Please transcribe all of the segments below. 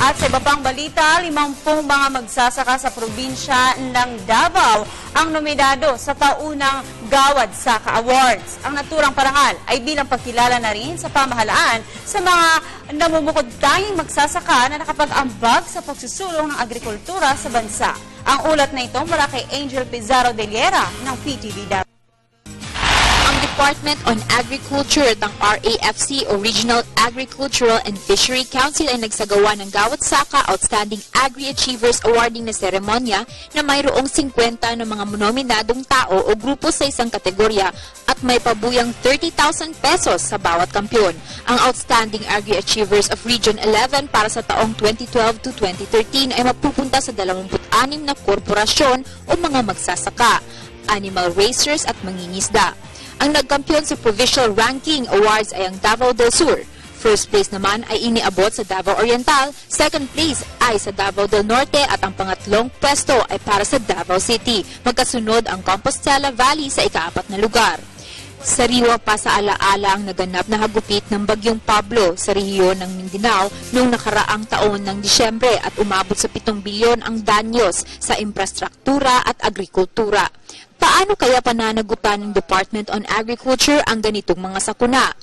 At sa iba pang balita, 50 mga magsasaka sa probinsya ng Davao ang nominado sa taunang Gawad Saka Awards. Ang naturang parangal ay bilang pagkilala na rin sa pamahalaan sa mga namumukod tanging magsasaka na nakapag-ambag sa pagsusulong ng agrikultura sa bansa. Ang ulat na ito mula kay Angel Pizarro de Liera ng PTV Davao. Department on Agriculture ng RAFC o Regional Agricultural and Fishery Council ay nagsagawa ng Gawad Saka Outstanding Agri-Achievers Awarding na seremonya na mayroong 50 ng mga nominadong tao o grupo sa isang kategorya at may pabuyang 30,000 pesos sa bawat kampiyon. Ang Outstanding Agri-Achievers of Region 11 para sa taong 2012 to 2013 ay mapupunta sa 26 na korporasyon o mga magsasaka, animal racers at mangingisda. Ang nagkampiyon sa Provincial Ranking Awards ay ang Davao del Sur. First place naman ay iniabot sa Davao Oriental, second place ay sa Davao del Norte at ang pangatlong pwesto ay para sa Davao City. Magkasunod ang Compostela Valley sa ika-4 na lugar. Sariwa pa sa alaala ang naganap na hagupit ng Bagyong Pablo sa rehiyon ng Mindanao noong nakaraang taon ng Disyembre at umabot sa 7 bilyon ang danyos sa infrastruktura at agrikultura. Paano kaya pananagutan ng Department on Agriculture ang ganitong mga sakuna?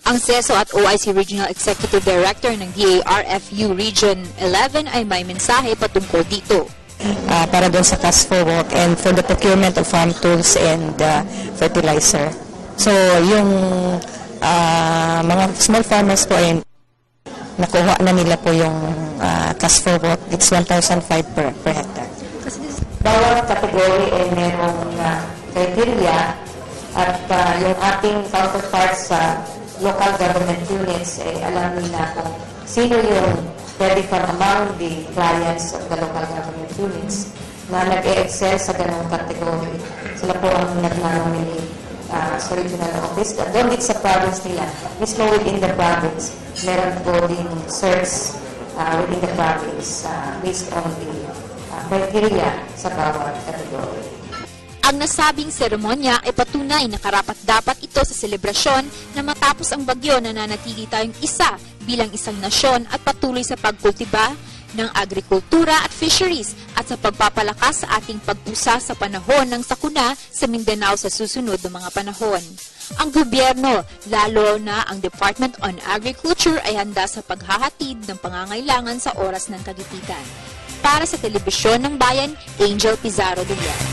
Ang CESO at OIC Regional Executive Director ng DARFU Region 11 ay may mensahe patungkol dito. Para doon sa cash forward and for the procurement of farm tools and fertilizer. So, yung mga small farmers po ay nakuha na nila po yung cash forward. It's 1,005 per hectare. Bawat kategory ay merong criteria at yung ating counterparts sa local government units ay alam nila kung sino yung pwede from among the clients of the local government units na nag-e-excel sa ganong category. Sila po ang nag-nominate sa regional office. Doon din sa province nila, mismo within the province, meron po din search within the province based on the criteria sa bawat kategory. Ang nasabing seremonya ay patunay na karapat-dapat ito sa selebrasyon na matapos ang bagyo na nanatili tayong isa bilang isang nasyon at patuloy sa pagkultiba ng agrikultura at fisheries at sa pagpapalakas sa ating pagpusa sa panahon ng sakuna sa Mindanao sa susunod na mga panahon. Ang gobyerno, lalo na ang Department on Agriculture ay handa sa paghahatid ng pangangailangan sa oras ng kagipitan. Para sa Telebisyon ng Bayan, Angel Pizarro de Liera.